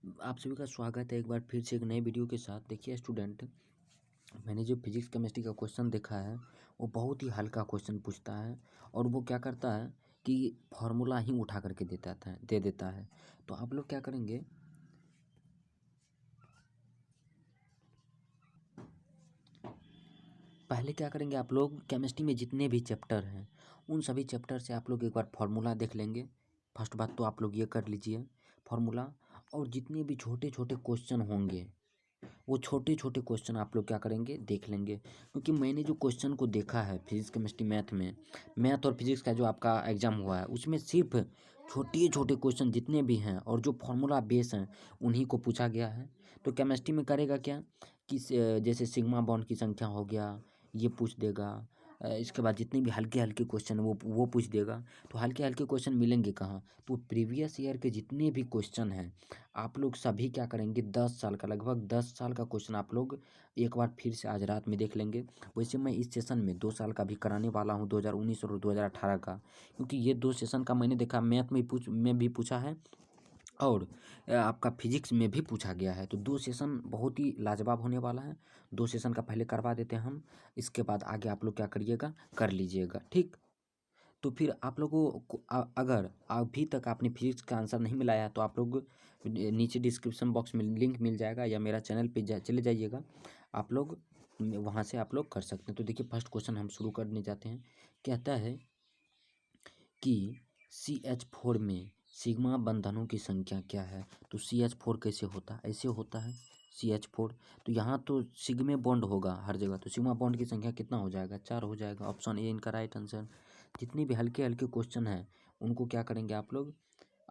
आप सभी का स्वागत है एक बार फिर से एक नए वीडियो के साथ। देखिए स्टूडेंट, मैंने जो फिजिक्स केमिस्ट्री का क्वेश्चन देखा है वो बहुत ही हल्का क्वेश्चन पूछता है और वो क्या करता है कि फॉर्मूला ही उठा करके दे देता है। तो आप लोग क्या करेंगे, पहले क्या करेंगे, आप लोग केमिस्ट्री में जितने भी चैप्टर हैं उन सभी चैप्टर से आप लोग एक बार फार्मूला देख लेंगे। फर्स्ट बात तो आप लोग ये कर लीजिए फार्मूला, और जितने भी छोटे छोटे क्वेश्चन होंगे वो छोटे छोटे क्वेश्चन आप लोग क्या करेंगे, देख लेंगे। क्योंकि मैंने जो क्वेश्चन को देखा है फिजिक्स केमिस्ट्री मैथ और फिजिक्स का जो आपका एग्ज़ाम हुआ है उसमें सिर्फ छोटे छोटे क्वेश्चन जितने भी हैं और जो फार्मूला बेस हैं उन्हीं को पूछा गया है। तो केमिस्ट्री में करेगा क्या कि जैसे सिग्मा बॉन्ड की संख्या हो गया, ये पूछ देगा। इसके बाद जितने भी हल्के हल्के क्वेश्चन वो पूछ देगा। तो हल्के हल्के क्वेश्चन मिलेंगे कहाँ, तो प्रीवियस ईयर के जितने भी क्वेश्चन हैं आप लोग सभी क्या करेंगे, 10 साल का, लगभग 10 साल का क्वेश्चन आप लोग एक बार फिर से आज रात में देख लेंगे। वैसे मैं इस सेशन में 2 साल का भी कराने वाला हूँ, 2019 और 2018 का, क्योंकि ये 2 सेशन का मैंने देखा मैथ में भी पूछा है और आपका फिजिक्स में भी पूछा गया है। तो 2 सेशन बहुत ही लाजवाब होने वाला है। 2 सेशन का पहले करवा देते हैं हम, इसके बाद आगे आप लोग क्या करिएगा, कर लीजिएगा, ठीक। तो फिर आप लोगों को अगर अभी तक आपने फिजिक्स का आंसर नहीं मिलाया तो आप लोग नीचे डिस्क्रिप्शन बॉक्स में लिंक मिल जाएगा या मेरा चैनल पे चले जाइएगा, आप लोग वहाँ से आप लोग कर सकते हैं। तो देखिए फर्स्ट क्वेश्चन हम शुरू करने जाते हैं। कहता है कि CH4 में सिग्मा बंधनों की संख्या क्या है। तो CH4 कैसे होता है, ऐसे होता है CH4। तो यहाँ तो सिग्मे बॉन्ड होगा हर जगह, तो सिग्मा बॉन्ड की संख्या कितना हो जाएगा, 4 हो जाएगा। ऑप्शन ए इनका राइट आंसर। जितने भी हल्के हल्के क्वेश्चन हैं उनको क्या करेंगे आप लोग,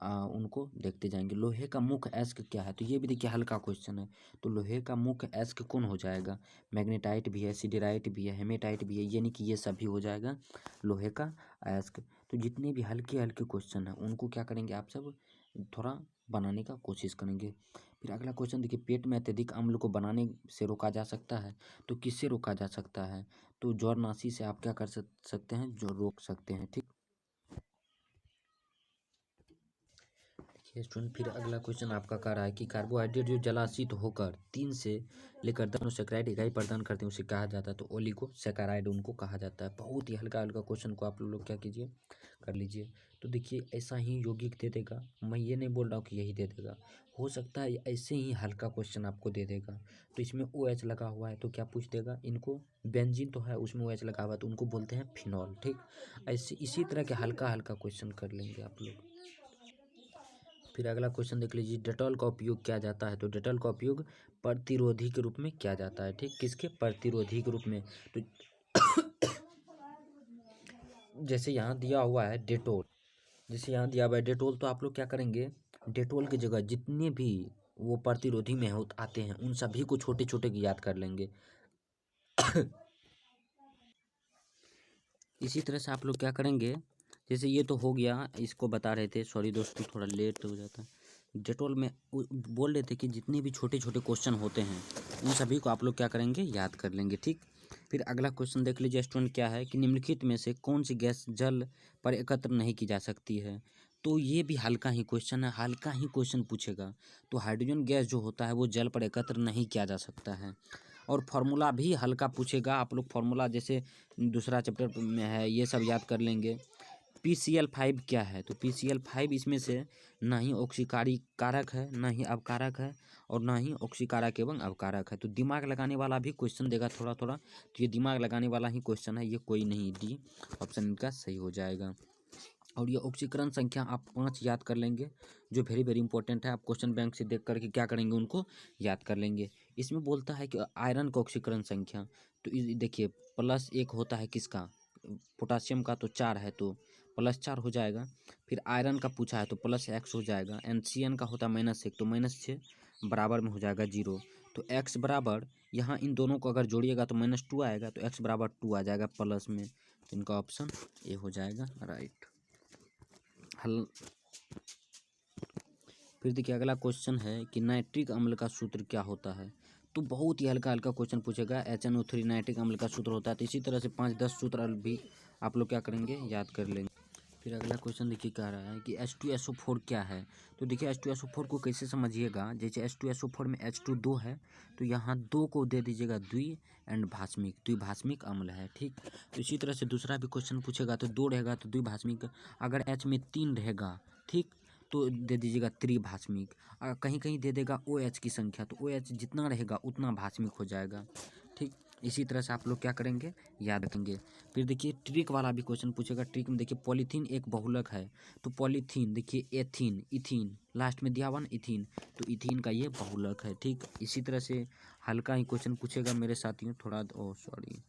उनको देखते जाएंगे। लोहे का मुख्य अयस्क क्या है, तो ये भी देखिए हल्का क्वेश्चन है। तो लोहे का मुख्य अयस्क कौन हो जाएगा, मैग्नेटाइट भी है, सिडेराइट भी है, हेमेटाइट भी है, यानी कि ये सभी हो जाएगा लोहे का अयस्क। तो जितने भी हल्के हल्के क्वेश्चन हैं उनको क्या करेंगे आप सब थोड़ा बनाने का कोशिश करेंगे। फिर अगला क्वेश्चन देखिए, पेट में अत्यधिक अम्ल को बनाने से रोका जा सकता है। तो किससे रोका जा सकता है, तो जौरनाशी से आप क्या कर सकते हैं, जो रोक सकते हैं, ठीक। देखिए स्टूडेंट, फिर अगला क्वेश्चन आपका कह रहा है कि कार्बोहाइड्रेट जो जलाशीत होकर 3 से लेकर 10 सैकराइड इकाई प्रदान करते हैं उसे कहा जाता है। तो ओलिगोसैकाराइड उनको कहा जाता है। बहुत ही हल्का हल्का क्वेश्चन को आप लोग क्या कीजिए, कर लीजिए। तो देखिए ऐसा ही यौगिक दे देगा, मैं ये नहीं बोल रहा हूँ कि यही दे देगा, हो सकता है ऐसे ही हल्का क्वेश्चन आपको दे देगा। तो इसमें OH लगा हुआ है तो क्या पूछ देगा, इनको बेंजीन तो है उसमें OH लगा हुआ है तो उनको बोलते हैं फिनॉल, ठीक। ऐसे इसी तरह के हल्का हल्का क्वेश्चन कर लेंगे आप लोग। फिर अगला क्वेश्चन देख लीजिए, डेटॉल का उपयोग किया जाता है। तो डेटॉल का उपयोग प्रतिरोधी के रूप में किया जाता है, ठीक। किसके, प्रतिरोधी के रूप में। तो जैसे यहाँ दिया हुआ है डेटोल, जैसे यहाँ दिया हुआ है डेटोल, तो आप लोग क्या करेंगे, डेटोल की जगह जितने भी वो प्रतिरोधी में आते हैं उन सभी को छोटे छोटे याद कर लेंगे। इसी तरह से आप लोग क्या करेंगे, जैसे ये तो हो गया, इसको बता रहे थे, सॉरी दोस्तों थोड़ा लेट हो जाता है। डेटोल में बोल रहे थे कि जितने भी छोटे छोटे क्वेश्चन होते हैं उन सभी को आप लोग क्या करेंगे, याद कर लेंगे, ठीक। फिर अगला क्वेश्चन देख लीजिए स्टूडेंट, क्या है कि निम्नलिखित में से कौन सी गैस जल पर एकत्र नहीं की जा सकती है। तो ये भी हल्का ही क्वेश्चन है, हल्का ही क्वेश्चन पूछेगा। तो हाइड्रोजन गैस जो होता है वो जल पर एकत्र नहीं किया जा सकता है। और फार्मूला भी हल्का पूछेगा, आप लोग फार्मूला जैसे दूसरा चैप्टर में है ये सब याद कर लेंगे। PCl5 क्या है, तो PCl5 इसमें से ना ही ऑक्सीकारी कारक है, ना ही अवकारक है, और ना ही ऑक्सीकारक एवं अवकारक है। तो दिमाग लगाने वाला भी क्वेश्चन देगा थोड़ा थोड़ा, तो ये दिमाग लगाने वाला ही क्वेश्चन है, ये कोई नहीं, डी ऑप्शन इनका सही हो जाएगा। और ये ऑक्सीकरण संख्या आप 5 याद कर लेंगे, जो वेरी वेरी इंपॉर्टेंट है। आप क्वेश्चन बैंक से देख करके क्या करेंगे, उनको याद कर लेंगे। इसमें बोलता है कि आयरन का ऑक्सीकरण संख्या, तो देखिए +1 होता है किसका, पोटासियम का, तो 4 है तो +4 हो जाएगा। फिर आयरन का पूछा है तो +x हो जाएगा। NCN का होता है -1 तो -6 बराबर में हो जाएगा 0। तो x बराबर, यहाँ इन दोनों को अगर जोड़िएगा तो -2 आएगा, तो x बराबर 2 आ जाएगा प्लस में, तो इनका ऑप्शन ए हो जाएगा राइट। हल फिर देखिए अगला क्वेश्चन है कि नाइट्रिक अम्ल का सूत्र क्या होता है। तो बहुत ही हल्का हल्का क्वेश्चन पूछेगा, HNO3 नाइट्रिक अम्ल का सूत्र होता है। तो इसी तरह से 5-10 सूत्र भी आप लोग क्या करेंगे, याद कर लेंगे। फिर अगला क्वेश्चन देखिए कह रहा है कि H2SO4 क्या है। तो देखिए H2SO4 को कैसे समझिएगा, जैसे H2SO4 में H2 दो है तो यहाँ दो को दे दीजिएगा द्वि एंड भास्मिक, द्विभास्मिक अम्ल है। ठीक, तो इसी तरह से दूसरा भी क्वेश्चन पूछेगा तो दो रहेगा तो द्विभास्मिक, अगर H में तीन रहेगा ठीक तो दे दीजिएगा त्रिभास्मिक, कहीं कहीं दे देगा OH की संख्या तो OH जितना रहेगा उतना भास्मिक हो जाएगा। ठीक, इसी तरह से आप लोग क्या करेंगे, याद रखेंगे। फिर देखिए ट्रिक वाला भी क्वेश्चन पूछेगा। ट्रिक में देखिए पॉलीथीन एक बहुलक है तो पॉलीथीन देखिए एथीन, इथीन लास्ट में दिया हुआ ना इथीन, तो इथीन का ये बहुलक है। ठीक, इसी तरह से हल्का ही क्वेश्चन पूछेगा मेरे साथियों, थोड़ा सॉरी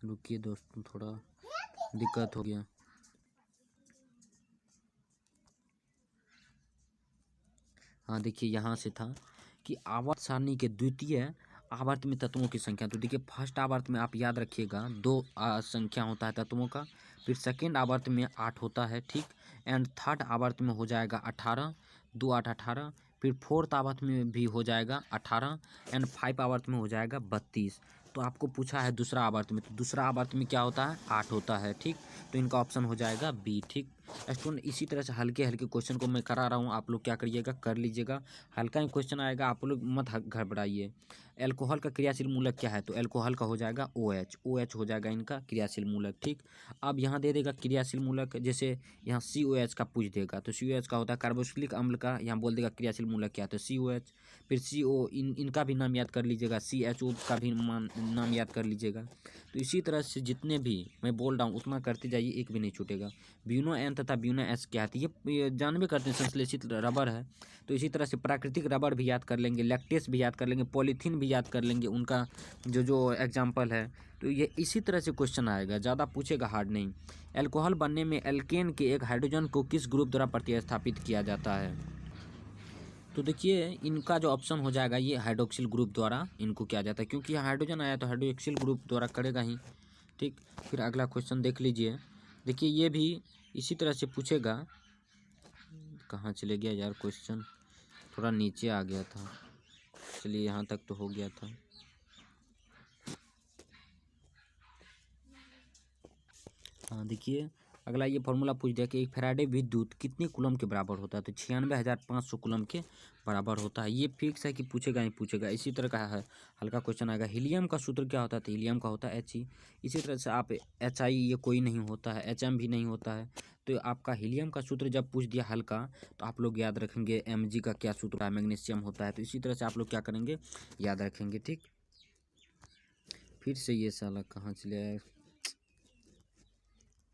रुकिए दोस्तों, थोड़ा दिक्कत हो गया। हाँ देखिए यहाँ से था कि आवर्त सारणी के द्वितीय आवर्त में तत्वों की संख्या। तो देखिए फर्स्ट आवर्त में आप याद रखिएगा दो संख्या होता है तत्वों का, फिर सेकेंड आवर्त में 8 होता है। ठीक, एंड थर्ड आवर्त में हो जाएगा 18, 2 8 18, फिर फोर्थ आवर्त में भी हो जाएगा 18 एंड 5 आवर्त में हो जाएगा 32। तो आपको पूछा है दूसरा आवर्त में, तो दूसरा आवर्त में क्या होता है, 8 होता है। ठीक, तो इनका ऑप्शन हो जाएगा बी। ठीक स्टूडेंट, इसी तरह से हल्के हल्के क्वेश्चन को मैं करा रहा हूँ, आप लोग क्या करिएगा, कर लीजिएगा। हल्का ही क्वेश्चन आएगा, आप लोग मत घबराइए। एल्कोहल का क्रियाशील मूलक क्या है, तो एल्कोहल का हो जाएगा OH, OH हो जाएगा इनका क्रियाशील मूलक। ठीक, अब यहाँ दे देगा क्रियाशील मूलक, जैसे यहाँ COH का पूछ देगा तो COH का होता है कार्बोक्सिलिक अम्ल का, यहाँ बोल देगा क्रियाशील मूलक क्या है तो COH। फिर CO इनका भी नाम याद कर लीजिएगा, CHO का भी नाम याद कर लीजिएगा। तो इसी तरह से जितने भी मैं बोल रहा हूँ उतना करते जाइए, एक भी नहीं छूटेगा। ब्यूनो N तथा ब्यूनो S क्या है, ये जानबे करते हैं संश्लेषित रबर है। तो इसी तरह से प्राकृतिक रबर भी याद कर लेंगे, लैक्टेस भी याद कर लेंगे, पॉलीथीन भी याद कर लेंगे, उनका जो जो एग्जाम्पल है। तो ये इसी तरह से क्वेश्चन आएगा, ज़्यादा पूछेगा, हार्ड नहीं। एल्कोहल बनने में एल्केन के एक हाइड्रोजन को किस ग्रुप द्वारा प्रतिस्थापित किया जाता है। तो देखिए इनका जो ऑप्शन हो जाएगा ये हाइड्रोक्सिल ग्रुप द्वारा इनको किया जाता है, क्योंकि यहाँ हाइड्रोजन आया तो हाइड्रोक्सिल ग्रुप द्वारा करेगा ही। ठीक, फिर अगला क्वेश्चन देख लीजिए। देखिए ये भी इसी तरह से पूछेगा, कहाँ चले गया यार क्वेश्चन, थोड़ा नीचे आ गया था, चलिए यहाँ तक तो हो गया था। हाँ देखिए अगला ये फॉर्मूला पूछ दिया कि एक फैराडे विद्युत कितने कूलम के बराबर होता है, तो 96,500 कूलम के बराबर होता है। ये फिक्स है कि पूछेगा ही पूछेगा। इसी तरह का है हल्का क्वेश्चन आएगा, हीलियम का सूत्र क्या होता है, तो हीलियम का होता है He। इसी तरह से आप HI ये कोई नहीं होता है, HM भी नहीं होता है। तो आपका हीलियम का सूत्र जब पूछ दिया हल्का तो आप लोग याद रखेंगे Mg का क्या सूत्र है, मैग्नीशियम होता है। तो इसी तरह से आप लोग क्या करेंगे, याद रखेंगे। ठीक, फिर से ये साला कहाँ चले आए,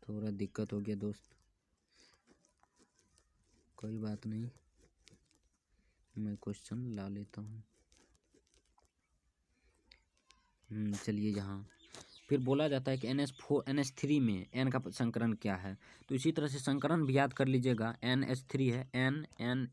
थोड़ा दिक्कत हो गया दोस्त, कोई बात नहीं, मैं क्वेश्चन ला लेता हूँ। चलिए यहाँ फिर बोला जाता है कि NH3 में N का संकरण क्या है। तो इसी तरह से संकरण भी याद कर लीजिएगा, NH3 है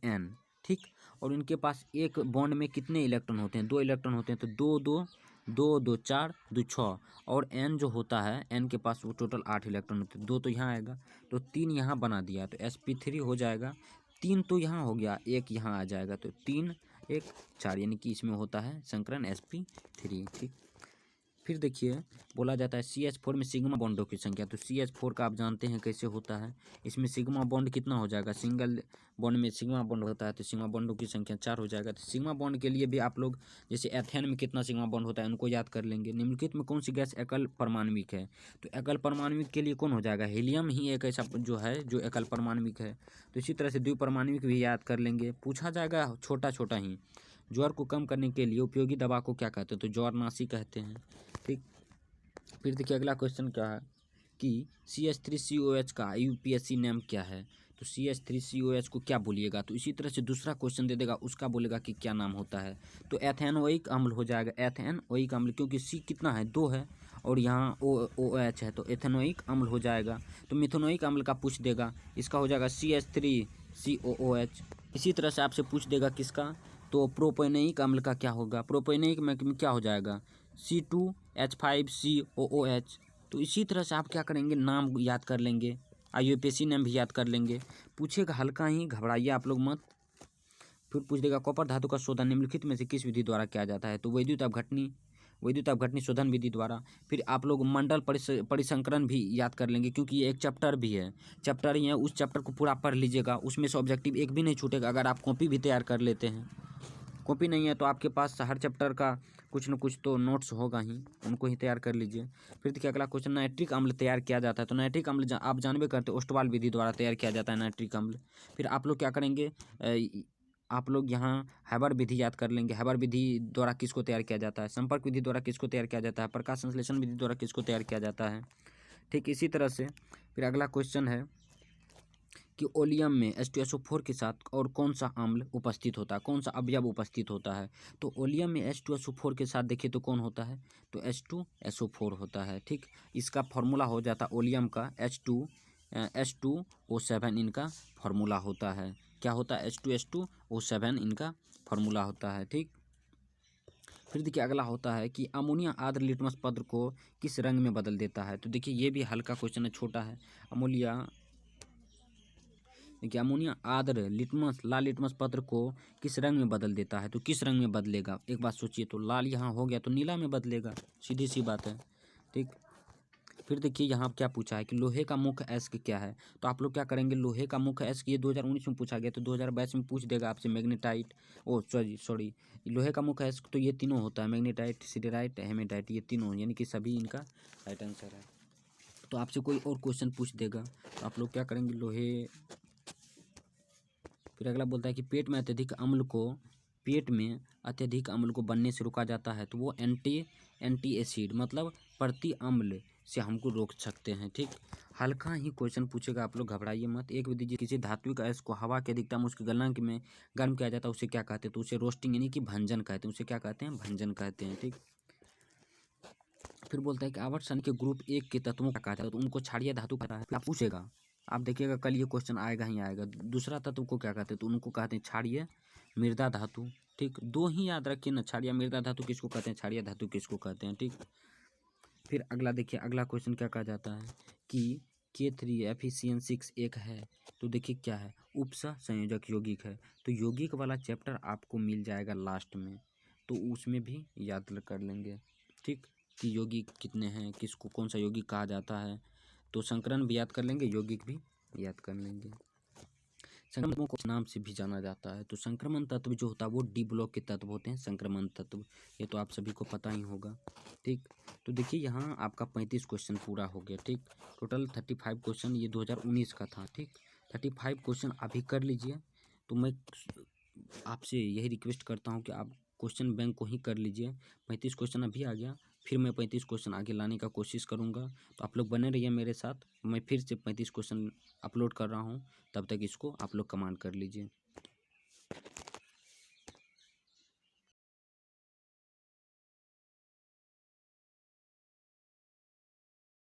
N। ठीक, और इनके पास एक बॉन्ड में कितने इलेक्ट्रॉन होते हैं, 2 इलेक्ट्रॉन होते हैं। तो 2 2 2 2 4 2 6, और N जो होता है N के पास वो टोटल 8 इलेक्ट्रॉन होते हैं। 2 तो यहाँ आएगा तो 3 यहाँ बना दिया तो sp3 हो जाएगा। 3 तो यहाँ हो गया, 1 यहाँ आ जाएगा, तो 3 1 4, यानी कि इसमें होता है संकरण sp3। ठीक, फिर देखिए बोला जाता है CH4 में सिग्मा बॉन्डों की संख्या। तो CH4 का आप जानते हैं कैसे होता है, इसमें सिग्मा बॉन्ड कितना हो जाएगा, सिंगल बॉन्ड में सिग्मा बॉन्ड होता है तो सिग्मा बॉन्डों की संख्या 4 हो जाएगा। तो सिग्मा बॉन्ड के लिए भी आप लोग जैसे एथेन में कितना सिग्मा बॉन्ड होता है उनको याद कर लेंगे। निम्नलिखित में कौन सी गैस एकल परमाणविक है, तो एकल परमाणविक के लिए कौन हो जाएगा, हीलियम ही एक ऐसा जो है जो एकल परमाणविक है। तो इसी तरह से द्विपरमाणविक भी याद कर लेंगे, पूछा जाएगा छोटा छोटा ही। ज्वर को कम करने के लिए उपयोगी दवा को क्या कहते हैं, तो ज्वरनाशी कहते हैं। ठीक, फिर देखिए अगला क्वेश्चन क्या है कि CH3COH का UPSC नेम क्या है, तो CH3COH को क्या बोलिएगा। तो इसी तरह से दूसरा क्वेश्चन दे देगा, उसका बोलेगा कि क्या नाम होता है। तो एथेनोइक अम्ल हो जाएगा, एथेनोइक अम्ल, क्योंकि C कितना है 2 है और यहाँ OH है तो एथेनोइक अम्ल हो जाएगा। तो मिथेनोइक अम्ल का पूछ देगा, इसका हो जाएगा CH3COOH। इसी तरह से आपसे पूछ देगा किसका, तो प्रोपेनोइक अम्ल का क्या होगा, प्रोपेनोइक में क्या हो जाएगा C2H5COOH। तो इसी तरह से आप क्या करेंगे, नाम याद कर लेंगे, IUPAC नेम भी याद कर लेंगे। पूछेगा हल्का ही, घबराइए आप लोग मत। फिर पूछ देगा कॉपर धातु का शोधन निम्नलिखित में से किस विधि द्वारा किया जाता है, तो वैद्युत अपघटनी, वैद्युत अपघटनी शोधन विधि द्वारा। फिर आप लोग मंडल परिसंकरण भी याद कर लेंगे, क्योंकि ये एक चैप्टर भी है, चैप्टर ही है, उस चैप्टर को पूरा पढ़ लीजिएगा, उसमें से ऑब्जेक्टिव एक भी नहीं छूटेगा अगर आप कॉपी भी तैयार कर लेते हैं। कॉपी नहीं है तो आपके पास हर चैप्टर का कुछ न कुछ तो नोट्स होगा ही, उनको ही तैयार कर लीजिए। फिर देखिए अगला क्वेश्चन, नाइट्रिक अम्ल तैयार किया जाता है, तो नाइट्रिक अम्ल आप जानबे करते हैं ओस्टवाल विधि द्वारा तैयार किया जाता है नाइट्रिक अम्ल। फिर आप लोग क्या करेंगे, आप लोग यहाँ हैबर विधि याद कर लेंगे। हैबर विधि द्वारा किसको तैयार किया जाता है, संपर्क विधि द्वारा किसको तैयार किया जाता है, प्रकाश संश्लेषण विधि द्वारा किसको तैयार किया जाता है। ठीक इसी तरह से फिर अगला क्वेश्चन है कि ओलियम में H2SO4 के साथ और कौन सा अम्ल उपस्थित होता है, कौन सा अवयव उपस्थित होता है। तो ओलियम में H2SO4 के साथ देखिए तो कौन होता है, तो H2SO4 होता है। ठीक, इसका फॉर्मूला हो जाता है ओलियम का H2O7 इनका फॉर्मूला होता है। क्या होता है, H2H2O7 इनका फॉर्मूला होता है। ठीक, फिर देखिए अगला होता है कि अमोनिया आर्द्र लिटमस पत्र को किस रंग में बदल देता है। तो देखिए ये भी हल्का क्वेश्चन है, छोटा है। देखिए अमोनिया आर्द्र लिटमस लाल लिटमस पत्र को किस रंग में बदल देता है, तो किस रंग में बदलेगा, एक बात सोचिए। तो लाल यहाँ हो गया तो नीला में बदलेगा, सीधी सी बात है। ठीक, फिर देखिए यहाँ क्या पूछा है कि लोहे का मुख्य अयस्क क्या है। तो आप लोग क्या करेंगे, लोहे का मुख्य अयस्क ये 2019 में पूछा गया, तो 2022 में पूछ देगा आपसे मैग्नेटाइट, सॉरी लोहे का मुख्य अयस्क तो ये तीनों होता है, मैग्नेटाइट, सिडेराइट, हेमेटाइट, ये तीनों, यानी कि सभी इनका राइट आंसर है। तो आपसे कोई और क्वेश्चन पूछ देगा तो आप लोग क्या करेंगे, लोहे। फिर अगला बोलता है कि पेट में अत्यधिक अम्ल को बनने से रोका जाता है, तो वो एंटी एसिड मतलब प्रति अम्ल से हमको रोक सकते हैं। ठीक, हल्का ही क्वेश्चन पूछेगा, आप लोग घबराइए मत। एक विधि किसी धात्विक अयस्क को हवा के अधिकता में उसके गलनांक में गर्म किया जाता है, उसे क्या कहते हैं, तो उसे रोस्टिंग यानी कि भंजन कहते हैं, उसे क्या कहते हैं, भंजन कहते हैं। ठीक, फिर बोलता है कि आवर्तन के ग्रुप एक के तत्वों का कहता है, तो उनको क्षारीय धातु कहता है। आप पूछेगा, आप देखिएगा कल ये क्वेश्चन आएगा ही आएगा। दूसरा तत्व को क्या कहते हैं, तो उनको कहते हैं क्षारीय मृदा धातु। ठीक, दो ही याद रखिए ना, क्षारीय मृदा धातु किसको कहते हैं, क्षारीय धातु किसको कहते हैं। ठीक, फिर अगला देखिए अगला क्वेश्चन क्या कहा जाता है कि K3FeCN6 एक है, तो देखिए क्या है, उपसह संयोजक यौगिक है। तो यौगिक वाला चैप्टर आपको मिल जाएगा लास्ट में, तो उसमें भी याद कर लेंगे। ठीक, कि यौगिक कितने हैं, किसको कौन सा यौगिक कहा जाता है, तो संकरण भी याद कर लेंगे, यौगिक भी याद कर लेंगे। संक्रमण को नाम से भी जाना जाता है, तो संक्रमण तत्व जो होता है वो डी ब्लॉक के तत्व होते हैं, संक्रमण तत्व, ये तो आप सभी को पता ही होगा। ठीक, तो देखिए यहाँ आपका 35 क्वेश्चन पूरा हो गया। ठीक, टोटल 35 क्वेश्चन ये 2019 का था। ठीक, 35 क्वेश्चन अभी कर लीजिए। तो मैं आपसे यही रिक्वेस्ट करता हूँ कि आप क्वेश्चन बैंक को ही कर लीजिए। 35 क्वेश्चन अभी आ गया, फिर मैं 35 क्वेश्चन आगे लाने का कोशिश करूँगा, तो आप लोग बने रहिए मेरे साथ। मैं फिर से 35 क्वेश्चन अपलोड कर रहा हूँ, तब तक इसको आप लोग कमांड कर लीजिए।